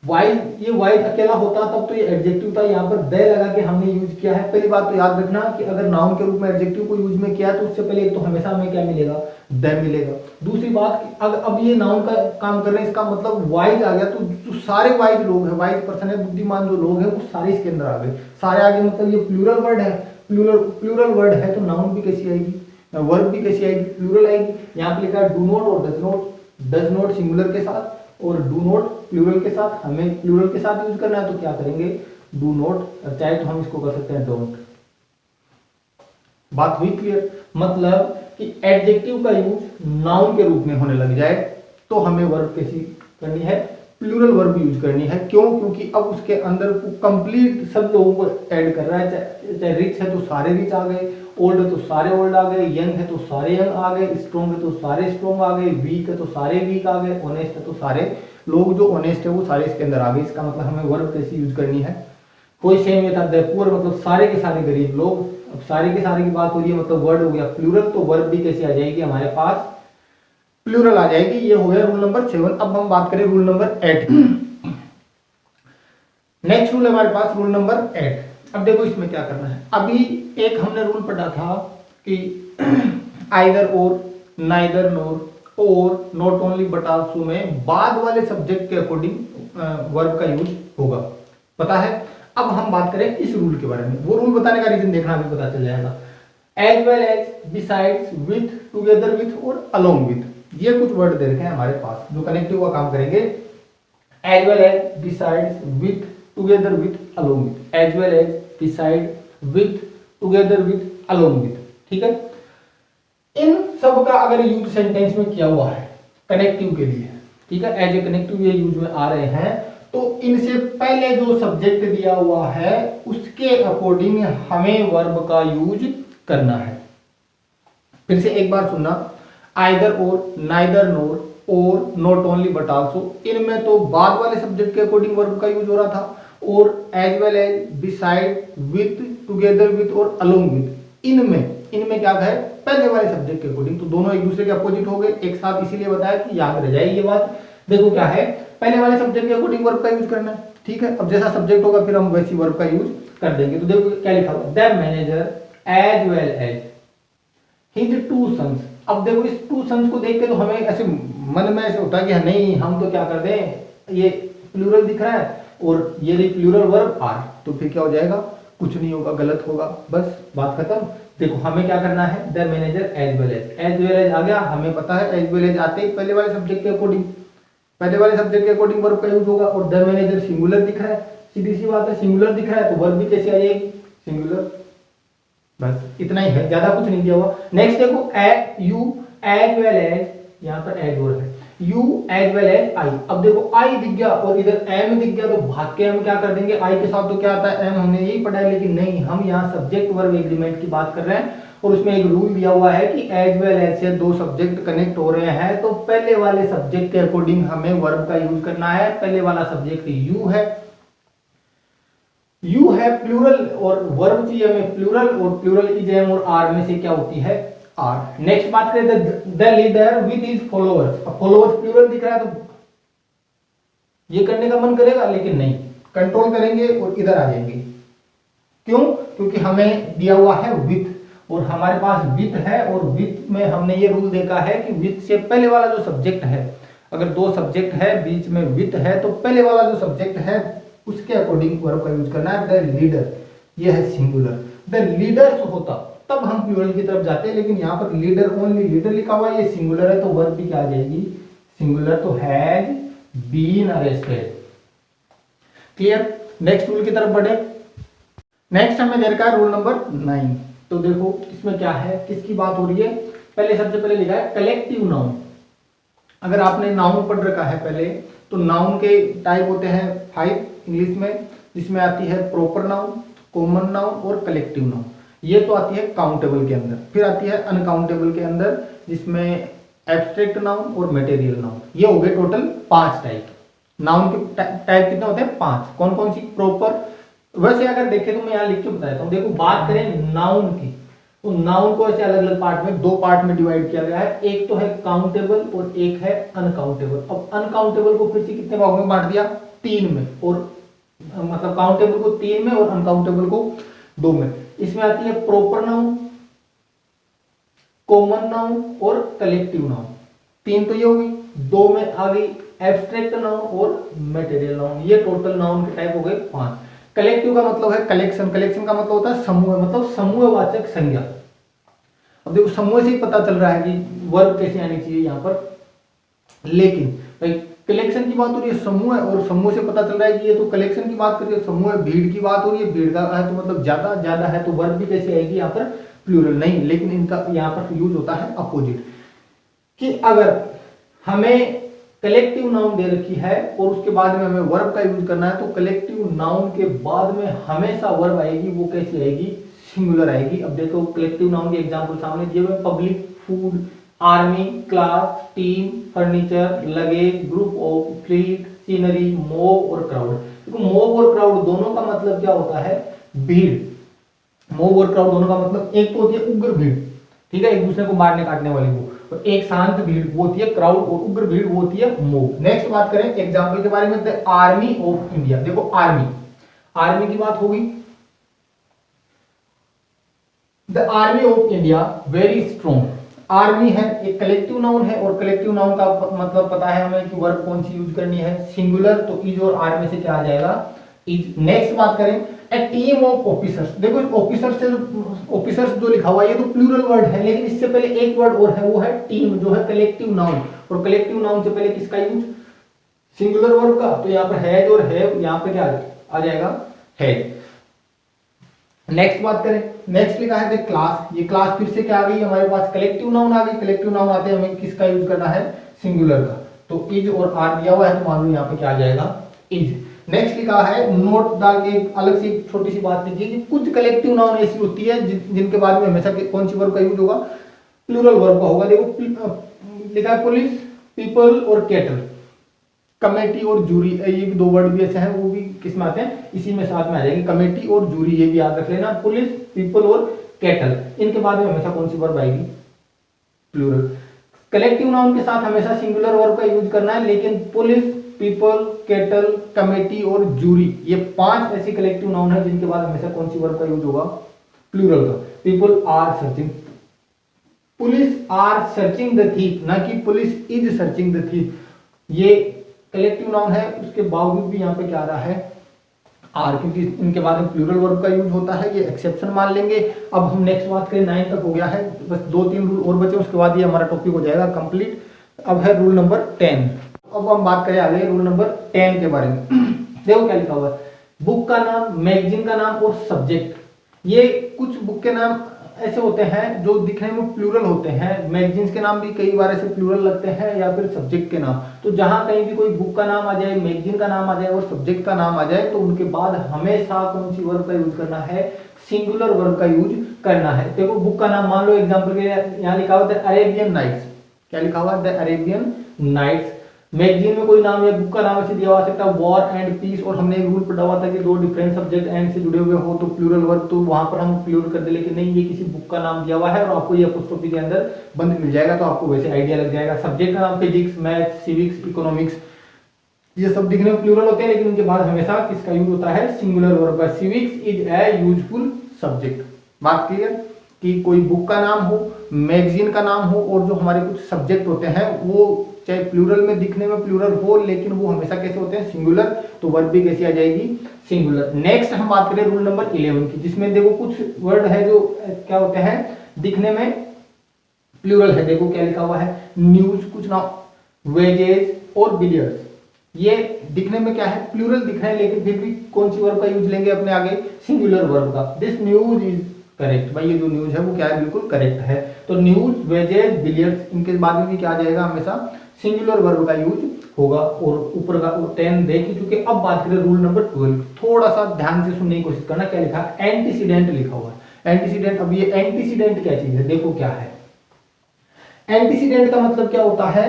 वाइज, ये वाइज अकेला होता तब तो ये एडजेक्टिव था, यहाँ पर द लगा के हमने यूज किया है। पहली बात तो याद रखना कि अगर नाउन के रूप में एडजेक्टिव को यूज में किया तो उससे पहले एक तो हमेशा हमें क्या मिलेगा, द मिलेगा। दूसरी बात कि अगर अब ये नाउन का काम कर रहे हैं, इसका मतलब वाइज आ गया, तो जो सारे वाइज लोग हैं, वाइज पर्सन है, बुद्धिमान जो लोग हैं, वो सारे इसके अंदर आ गए, सारे आगे। मतलब ये प्लूरल वर्ड है, प्लूरल वर्ड है, तो नाउन भी कैसी आएगी, वर्ब भी कैसी आएगी, प्लूरल आएगी। यहाँ पे लिखा है डू नॉट और does not, does not singular के साथ और डू नॉट प्लूरल के साथ, हमें प्लूरल के साथ यूज करना है, तो क्या करेंगे, डू नॉट, चाहे तो हम इसको कर सकते हैं डोंट। बात हुई क्लियर, मतलब कि एडजेक्टिव का यूज नाउन के रूप में होने लग जाए तो हमें वर्ब कैसी करनी है, प्लूरल वर्ब यूज करनी है। क्यों, क्योंकि अब उसके अंदर कंप्लीट सब लोगों को ऐड कर रहा है। चाहे रिच है तो सारे रिच आ गए, ओल्ड है तो सारे ओल्ड आ गए, यंग है तो सारे यंग आ गए, स्ट्रॉन्ग है तो सारे स्ट्रॉन्ग आ गए, वीक है तो सारे वीक आ गए, ऑनेस्ट है तो सारे लोग जो ऑनेस्ट है वो सारे इसके अंदर आ गए। इसका मतलब हमें वर्ब कैसी यूज करनी है, कोई सेम ये था पुअर, मतलब सारे के सारे गरीब लोग। अब सारे के सारे की बात हो रही है, मतलब वर्ड हो गया प्लूरल, तो वर्ब भी कैसी आ जाएगी हमारे पास, प्लूरल आ जाएगी। ये हो गया रूल नंबर 7। अब हम बात करें रूल नंबर 8। नेक्स्ट रूल हमारे पास रूल नंबर 8। अब देखो इसमें क्या करना है, अभी एक हमने रूल पढ़ा था कि आइदर और, नाइदर नोर, और, नॉट ओनली बट आल्सो में बाद वाले सब्जेक्ट के अकॉर्डिंग वर्ब का यूज होगा, पता है। अब हम बात करें इस रूल के बारे में, वो रूल बताने का रीजन देखना अभी पता चल जाएगा। As well as, besides, with, together with और अलोंग विथ, ये कुछ वर्ड दे रखे हैं हमारे पास जो कनेक्टिव का काम करेंगे। As well as, besides, with, together with, along with, as well as, beside, with, together with, along with, ठीक है। इन सब का अगर यूज सेंटेंस में किया हुआ है कनेक्टिव के लिए, ठीक है, एज ए कनेक्टिव ये यूज में आ रहे हैं, तो इनसे पहले जो सब्जेक्ट दिया हुआ है उसके अकॉर्डिंग हमें वर्ब का यूज करना है। फिर से एक बार सुनना, आइदर और, नाइदर नोर, और, नॉट ओनली बट आल्सो, इनमें तो बाद वाले सब्जेक्ट के अकॉर्डिंग वर्ब का यूज हो रहा था। और as well as, beside, with, together with और अलोंग विथ, इनमें क्या है, पहले वाले सब्जेक्ट के अकॉर्डिंग। तो दोनों एक दूसरे के अपोजिट हो गए एक साथ, इसीलिए बताया कि याद रह जाए ये बात। देखो क्या है, पहले वाले सब्जेक्ट के अकॉर्डिंग वर्ब का यूज करना है, ठीक है। अब जैसा सब्जेक्ट होगा फिर हम वैसी वर्ब का यूज कर देंगे। तो देखो क्या लिखा हुआ, the manager as well as his two sons. अब देखो इस टू सन्स को देख के तो हमें ऐसे मन में ऐसे होता है कि नहीं, हम तो क्या कर दें, ये प्लूरल दिख रहा है और ये प्लूरल वर्ब आर, तो फिर क्या हो जाएगा, कुछ नहीं होगा, गलत होगा, बस बात खत्म। देखो हमें क्या करना है, the manager as well as आ गया, हमें पता है एज वेल एज आते ही पहले वाले सब्जेक्ट के अकॉर्डिंग वर्ब का यूज होगा। और द मैनेजर सिंगुलर दिख रहा है, सीधी सी बात है, सिंगुलर दिख रहा है तो वर्ब भी कैसे आ जाएगी, सिंगुलर। बस इतना ही है, ज्यादा कुछ नहीं दिया हुआ। नेक्स्ट देखो यू एज वेल एज, यहाँ पर एज वर्ब है, you as well as I. अब देखो आई दिख गया और इधर एम दिख गया, तो भाग के हम क्या कर देंगे, आई के साथ तो क्या आता है एम, हमने यही पढ़ा है। लेकिन नहीं, हम यहाँ सब्जेक्ट वर्ब एग्रीमेंट की बात कर रहे हैं और उसमें एक रूल दिया हुआ है कि एज वेल एज से दो सब्जेक्ट कनेक्ट हो रहे हैं तो पहले वाले सब्जेक्ट के अकॉर्डिंग हमें वर्ब का यूज करना है। पहले वाला सब्जेक्ट यू है प्लूरल, और वर्ब चाहिए हमें प्लूरल, और प्लूरल की जेम और आर में से क्या होती है, आर। नेक्स्ट बात करें the leader with his followers. अब फॉलोअर्स प्लूरल दिख रहा है तो ये करने का मन करेगा, लेकिन नहीं, कंट्रोल करेंगे और इधर आ जाएंगे। क्यों? क्योंकि हमें दिया हुआ है विथ, और हमारे पास विथ है, और विथ में हमने ये रूल देखा है कि विथ से पहले वाला जो सब्जेक्ट है, अगर दो सब्जेक्ट है बीच में विथ है तो पहले वाला जो सब्जेक्ट है उसके अकॉर्डिंग वर्ब का यूज करना है। द लीडर, ये है सिंगुलर, द लीडर्स होता तब हम प्लूरल की तरफ जाते हैं, लेकिन यहाँ पर लीडर, ओनली लीडर लिखा हुआ है, ये सिंगुलर है तो वर्ब भी क्या आ जाएगी, सिंगुलर। तो has been arrested. Clear? Next rule की तरफ बढ़े। नेक्स्ट हमें दे रखा है रूल नंबर 9। तो देखो इसमें क्या है, किसकी बात हो रही है, पहले सबसे पहले लिखा है कलेक्टिव नाउन। अगर आपने नाउन पढ़ रखा है पहले, तो नाउन के टाइप होते हैं 5 इंग्लिश में, जिसमें आती है प्रॉपर नाउन, कॉमन नाउन और कलेक्टिव नाउन। ये तो आती है काउंटेबल के अंदर। फिर आती है अनकाउंटेबल के अंदर, जिसमें एब्स्ट्रैक्ट नाउन और मटेरियल नाउन। ये हो गए टोटल 5 टाइप। नाउन के टाइप कितने होते हैं, 5। कौन कौन सी, प्रॉपर। वैसे अगर देखें तो मैं यहाँ लिख के बताता हूँ। देखो बात करें नाउन की, तो नाउन को ऐसे अलग अलग पार्ट में, 2 पार्ट में डिवाइड किया गया है। एक तो है काउंटेबल और एक है अनकाउंटेबल। अब अनकाउंटेबल को फिर से कितने भागों में बांट दिया, 3 में, और मतलब काउंटेबल को 3 में और अनकाउंटेबल को 2 में। इसमें आती है प्रॉपर नाउन, कॉमन नाउन और कलेक्टिव नाउन। 3 तो ये होगी, 2 में आ गई एब्स्ट्रैक्ट नाउन और मटेरियल नाउन। ये टोटल नाउन के टाइप हो गए 5। कलेक्टिव का मतलब है कलेक्शन, कलेक्शन का मतलब होता है समूह, मतलब समूहवाचक संज्ञा। अब देखो समूह से ही पता चल रहा है कि वर्ब कैसे आनी चाहिए यहाँ पर, लेकिन भाई कलेक्शन की बात हो रही है, समूह है, और समूह से पता चल रहा है कि ये तो कलेक्शन की बात कर रही है, समूह है, भीड़ की बात हो रही है, भीड़ का है तो मतलब ज्यादा है, तो वर्ब भी कैसे आएगी यहाँ पर, प्लूरल। नहीं, लेकिन इनका यहाँ पर यूज होता है अपोजिट, कि अगर हमें कलेक्टिव नाउन दे रखी है और उसके बाद में हमें वर्ब का यूज करना है, तो कलेक्टिव नाउन के बाद में हमेशा वर्ब आएगी। वो कैसी आएगी, सिंगुलर आएगी। अब देखो कलेक्टिव नाउन के एग्जांपल सामने दिए हुए, public, food, army, class, team, furniture, luggage, group of, fleet, scenery, mob और क्राउड। देखो मॉब और क्राउड दोनों का मतलब क्या होता है, भीड़। मॉब और क्राउड दोनों का मतलब, एक तो होती है उग्र भीड़, ठीक है, एक दूसरे को मारने काटने वाली वो, और एक शांत भीड़ वो होती है क्राउड, और उग्र भीड़ वो होती है मॉब। नेक्स्ट बात करें एग्जांपल के बारे में, द आर्मी ऑफ इंडिया। देखो आर्मी की बात होगी, the army of India very strong. Army है, एक कलेक्टिव नाउन है, और कलेक्टिव नाउन का मतलब पता है हमें कि वर्ब कौन सी यूज करनी है, सिंगुलर। तो इज और आर में से क्या आ जाएगा, इज। नेक्स्ट बात करें ए टीम ऑफ ऑफिसर्स। देखो ऑफिसर्स जो लिखा हुआ है ये तो प्लूरल वर्ड है, लेकिन इससे पहले एक वर्ड और है, वो है टीम, जो है कलेक्टिव नाउन। और कलेक्टिव नाउन से पहले किसका यूज, सिंगुलर वर्ब का। तो यहाँ पर हैज और है, यहाँ पे क्या आ जाएगा, हैज। नेक्स्ट बात करें, नेक्स्ट लिखा है क्लास। ये क्लास फिर से क्या आ गई हमारे पास, कलेक्टिव नाउन आ गई। कलेक्टिव नाउन आते हैं हमें किसका यूज करना है, सिंगुलर का। तो इज और आर दिया हुआ है, तो मान लो यहाँ पे क्या आ जाएगा, इज। नेक्स्ट लिखा है नोट डाल के अलग से छोटी सी बात लीजिए कि कुछ कलेक्टिव नाउन ऐसी होती है जिनके बाद में हमेशा कौन सी वर्ब का यूज होगा, प्लूरल वर्ब का होगा। देखो लिखा है पुलिस, पीपल और कैटल, कमेटी और जूरी, ये भी 2 वर्ड भी ऐसे हैं, वो भी किस में आते हैं, इसी में साथ में आ जाएंगे, कमेटी और जूरी, ये भी याद रख लेना। पुलिस, पीपल और कैटल, इनके बाद में हमेशा कौन सी वर्ब आएगी, प्लूरल। कलेक्टिव नाउन के साथ हमेशा सिंगुलर वर्ब का यूज करना है, लेकिन पुलिस, पीपल, कैटल, कमेटी और जूरी, ये 5 ऐसी कलेक्टिव नाउन है जिनके बाद हमेशा कौन सी वर्ब का यूज होगा, प्लूरल का। People are searching, police are searching the thief, ना कि police is searching the thief. ये कलेक्टिव नाउन है, उसके बावजूद भी यहाँ पे क्या आ रहा है, आर, क्योंकि इनके बाद में प्लूरल वर्ब का यूज होता है, ये एक्सेप्शन मान लेंगे। अब हम नेक्स्ट बात करें, 9 तक हो गया है, बस 2-3 रूल और बचे, उसके बाद ये हमारा टॉपिक हो जाएगा कंप्लीट। अब है रूल नंबर 10। अब हम बात करें आगे रूल नंबर 10 के बारे में। देखो क्या लिखा हुआ है, बुक का नाम, मैगजीन का नाम और सब्जेक्ट। ये कुछ बुक के नाम ऐसे होते हैं जो दिखने में प्लूरल होते हैं, मैगजीन्स के नाम भी कई बार ऐसे प्लूरल लगते हैं, या फिर सब्जेक्ट के नाम। तो जहां कहीं भी कोई बुक का नाम आ जाए, मैगजीन का नाम आ जाए और सब्जेक्ट का नाम आ जाए, तो उनके बाद हमेशा कौन सी वर्ब का यूज करना है, सिंगुलर वर्ब का यूज करना है। देखो बुक का नाम मान लो एग्जाम्पल के यहाँ लिखा हुआ द अरेबियन नाइट्स, क्या लिखा हुआ है, द अरेबियन नाइट्स। मैगजीन में कोई नाम या बुक का नाम ऐसे दिया हुआ सकता है वॉर एंड पीस, और हमने एक रूल पढ़ा हुआ था कि दो डिफरेंट सब्जेक्ट एंड से जुड़े हुए हो तो प्लूरल वर्ब, तो वहां पर हम प्लूरल कर दे, लेकिन नहीं, ये किसी बुक का नाम दिया हुआ है और आपको ये अपोस्ट्रोफी के अंदर बंद मिल जाएगा, तो आपको वैसे आइडिया लग जाएगा। सब्जेक्ट का नाम फिजिक्स, मैथ, सिविक्स, इकोनॉमिक्स, ये सब दिखने में प्लूरल होते हैं, लेकिन उनके बाद हमेशा किसका यूज होता है, सिंगुलर वर्ब का। Civics is a useful subject. बात क्लियर कि कोई बुक का नाम हो, मैगजीन का नाम हो, और जो हमारे कुछ सब्जेक्ट होते हैं वो चाहे प्लूरल में दिखने में प्लूरल हो, लेकिन वो हमेशा कैसे होते हैं, सिंगुलर, तो वर्ब भी कैसी आ जाएगी, सिंगुलर। नेक्स्ट हम बात करें रूल नंबर 11 की, जिसमें देखो कुछ वर्ड है जो क्या होते हैं, दिखने में प्लूरल है। देखो क्या लिखा हुआ है, न्यूज, कुछ नाम, वेजेस और बिलियर्ड्स। ये दिखने में क्या है, प्लूरल दिख रहे हैं, लेकिन फिर भी कौन सी वर्ब का यूज लेंगे अपने आगे, सिंगुलर वर्ब का। दिस न्यूज इज करेक्ट, भाई ये जो न्यूज है वो क्या है, बिल्कुल करेक्ट है। तो न्यूज, वेजेस, बिलियर्ड्स, इनके बाद में भी क्या आ जाएगा, हमेशा सिंगुलर वर्ब का यूज होगा। और ऊपर का 10 देख ही चुके। अब बात करें रूल नंबर 12, थोड़ा सा ध्यान से सुनने की कोशिश करना। क्या लिखा है, एंटीसीडेंट लिखा हुआ है। एंटीसीडेंट, अब ये एंटीसीडेंट क्या चीज है, देखो क्या है। एंटीसीडेंट का मतलब क्या होता है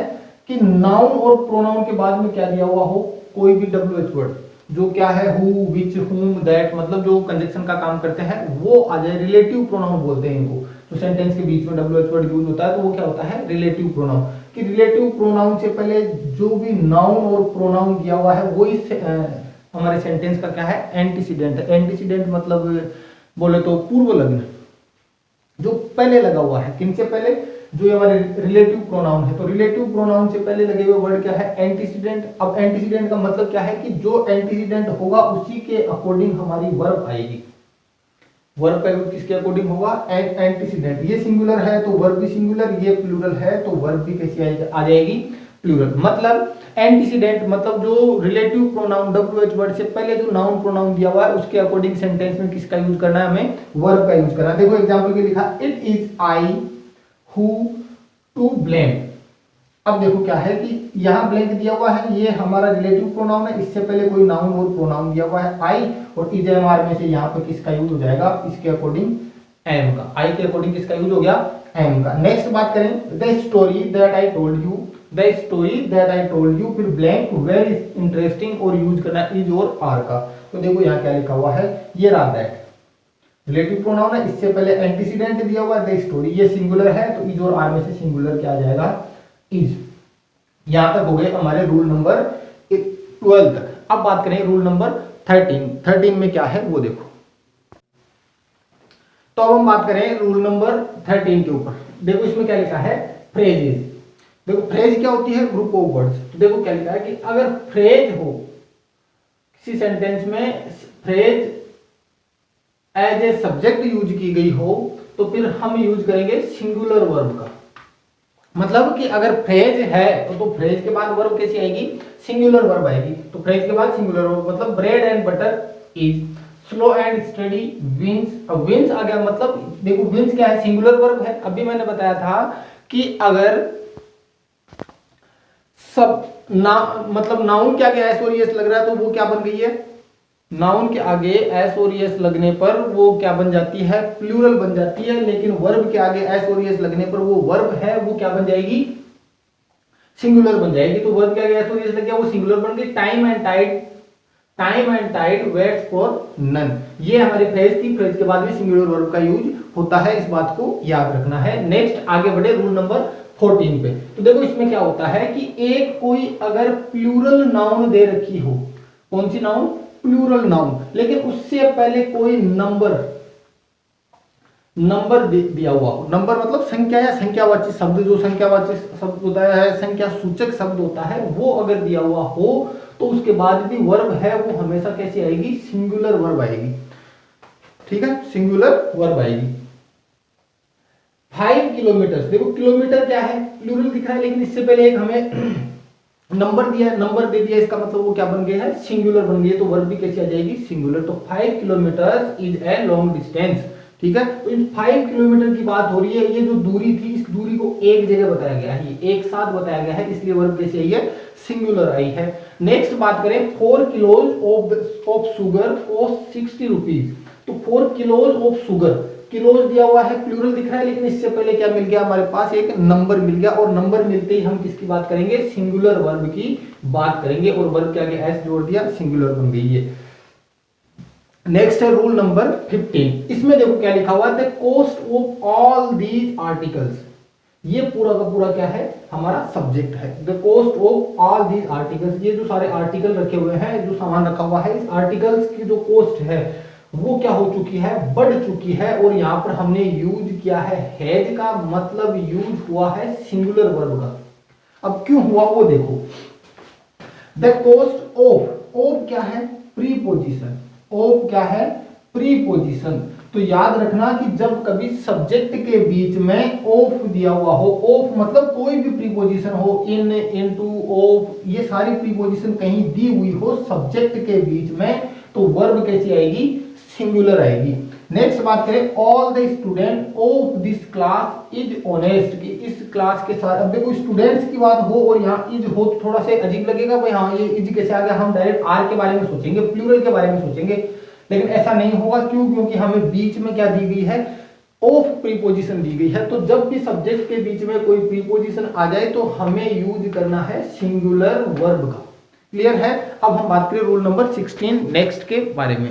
कि नाउन और प्रोनाउन के बाद में क्या दिया हुआ हो, कोई भी WH वर्ड, जो क्या है, हु, विच, हुम, दैट, मतलब जो कंजक्शन का काम करते हैं वो आ जाए। रिलेटिव प्रोनाउन बोलते हैं इनको, जो सेंटेंस के बीच में WH वर्ड यूज होता है तो वो क्या होता है, रिलेटिव प्रोनाउन। कि रिलेटिव प्रोनाउन से पहले जो भी नाउन और प्रोनाउन दिया हुआ है वो इस हमारे सेंटेंस का क्या है, एंटीसीडेंट है। एंटीसीडेंट मतलब बोले तो पूर्व लग्न, जो पहले लगा हुआ है, किनसे पहले, जो हमारे रिलेटिव प्रोनाउन है। तो रिलेटिव प्रोनाउन से पहले लगे हुए वर्ड क्या है, एंटीसीडेंट। अब एंटीसीडेंट का मतलब क्या है कि जो एंटीसीडेंट होगा उसी के अकॉर्डिंग हमारी वर्ब आएगी। वर्ब का यूज किसके अकॉर्डिंग होगा, एंटीसीडेंट। ये सिंगुलर है तो वर्ब भी सिंगुलर, ये प्लूरल है तो वर्ब भी कैसी आ जाएगी, प्लूरल। मतलब एंटीसीडेंट मतलब जो रिलेटिव प्रोनाउन WH वर्ड से पहले जो नाउन प्रोनाउन दिया हुआ है उसके अकॉर्डिंग सेंटेंस में किसका यूज करना है, हमें वर्ब का यूज करना है। देखो एग्जांपल के लिखा, it is I who to blame. अब देखो क्या है कि यहाँ ब्लैंक दिया हुआ है, ये हमारा रिलेटिव प्रोनाउन है, इससे पहले कोई नाउन और प्रोनाउन दिया हुआ है आई, और इज एम आर में से यहाँ पे किसका यूज हो जाएगा, इसके अकॉर्डिंग एम का। आई के अकॉर्डिंग किसका यूज हो गया, एम का। नेक्स्ट बात करें, the story that I told you, the story that I told you, फिर ब्लैंक वेरी इंटरेस्टिंग, और यूज करना इज और आर का। तो देखो यहाँ क्या लिखा हुआ है, ये रहा दैट रिलेटिव प्रोनाउन है, इससे पहले एंटीसीडेंट दिया हुआ है द स्टोरी, ये सिंगुलर है तो इज और आर में से सिंगुलर क्या आ जाएगा, इज। यहां तक हो गए हमारे रूल नंबर 12 तक। अब बात करें रूल नंबर 13 में क्या है वो देखो। तो अब हम बात करें रूल नंबर 13 के ऊपर। देखो इसमें क्या लिखा है, फ्रेजेस। देखो फ्रेज क्या होती है, ग्रुप ऑफ वर्ड्स। तो देखो क्या लिखा है कि अगर फ्रेज हो किसी सेंटेंस में, phrase as a subject use की गई हो तो फिर हम यूज करेंगे सिंगुलर वर्ब का। मतलब कि अगर फ्रेज है तो फ्रेज के बाद वर्ब कैसी आएगी, सिंगुलर वर्ब आएगी। तो फ्रेज के बाद सिंगुलर वर्ब, मतलब bread and butter is, slow and steady wins. अब विंस आ गया, मतलब देखो विंस क्या है, सिंगुलर वर्ब है। अभी मैंने बताया था कि अगर सब मतलब नाउन के आगे एस और एस लग रहा है तो वो क्या बन गई है, नाउन के आगे एस और एस लगने पर वो क्या बन जाती है, प्लूरल बन जाती है। लेकिन वर्ब के आगे एस और एस लगने पर वो वर्ब है वो क्या बन जाएगी, सिंगुलर बन जाएगी। तो वर्ब के आगे एस और एस लग गया, वो सिंगुलर बन गई। Time and tide waits for none, ये हमारी फ्रेज थी। फ्रेज के बाद में सिंगुलर वर्ब का यूज होता है, इस बात को याद रखना है। नेक्स्ट आगे बढ़े रूल नंबर 14 पे। तो देखो इसमें क्या होता है कि एक कोई अगर प्लूरल नाउन दे रखी हो, कौन सी नाउन, प्लूरल नाउन, लेकिन उससे पहले कोई नंबर दिया हुआ हो। नंबर मतलब संख्या या संख्यावाची शब्द, जो संख्यावाची शब्द होता है, संख्या सूचक शब्द होता है, वो अगर दिया हुआ हो तो उसके बाद भी वर्ब है वो हमेशा कैसी आएगी, सिंगुलर वर्ब आएगी। ठीक है, सिंगुलर वर्ब आएगी। 5 किलोमीटर, देखो किलोमीटर क्या है, प्लूरल दिख रहा है, लेकिन इससे पहले एक हमें नंबर दिया, नंबर दे दिया, इसका मतलब वो क्या बन गया है, सिंगुलर बन गई है, तो वर्ब भी कैसी आ जाएगी, सिंगुलर। तो 5 kilometre is a long distance. ठीक है, तो इन 5 किलोमीटर की बात हो रही है, ये जो दूरी थी इस दूरी को एक जगह बताया गया है, ये एक साथ बताया गया है, इसलिए वर्ब कैसी आई है, सिंगुलर आई है। नेक्स्ट बात करें, 4 kilos of sugar cost 60 rupees. तो 4 किलोज ऑफ शुगर, किलोज दिया हुआ है, प्लूरल दिख रहा है, लेकिन इससे पहले क्या मिल गया हमारे पास, एक नंबर मिल गया, और नंबर मिलते ही हम किसकी बात करेंगे, सिंगुलर वर्ब की बात करेंगे, और वर्ब के आगे एस जोड़ दिया, सिंगुलर बन गई है। नेक्स्ट है रूल नंबर 15। इसमें देखो क्या लिखा हुआ है, the cost of all these articles. ये पूरा का पूरा क्या है, हमारा सब्जेक्ट है। The cost of all these articles, ये जो सारे आर्टिकल रखे हुए हैं, जो सामान रखा हुआ है, इस आर्टिकल्स की जो कॉस्ट है वो क्या हो चुकी है, बढ़ चुकी है। और यहां पर हमने यूज किया है हैज का, मतलब यूज हुआ है सिंगुलर वर्ब का। अब क्यों हुआ वो देखो, द कॉस्ट ऑफ क्या है, प्रीपोजिशन, ऑफ क्या है, प्रीपोजिशन। तो याद रखना कि जब कभी सब्जेक्ट के बीच में ऑफ दिया हुआ हो, ऑफ मतलब कोई भी प्रीपोजिशन हो, इन, इनटू, ऑफ, ये सारी प्रीपोजिशन कहीं दी हुई हो सब्जेक्ट के बीच में, तो वर्ब कैसी आएगी, सिंगुलर आएगी। नेक्स्ट बात करें, all the student of this class is honest, कि इस क्लास के साथ, अब देखो स्टूडेंट्स की बात हो और यहाँ इज हो तो थोड़ा सा अजीब लगेगा, भाई हाँ ये इज कैसे आ गया, हम डायरेक्ट आर के बारे में सोचेंगे, प्लूरल के बारे में सोचेंगे, लेकिन ऐसा नहीं होगा। क्यों, क्योंकि हमें बीच में क्या दी गई है, ऑफ प्रीपोजिशन दी गई है। तो जब भी सब्जेक्ट के बीच में कोई प्रीपोजिशन आ जाए तो हमें यूज करना है सिंगुलर वर्ब का। क्लियर है। अब हम बात करें रूल नंबर 16 नेक्स्ट के बारे में।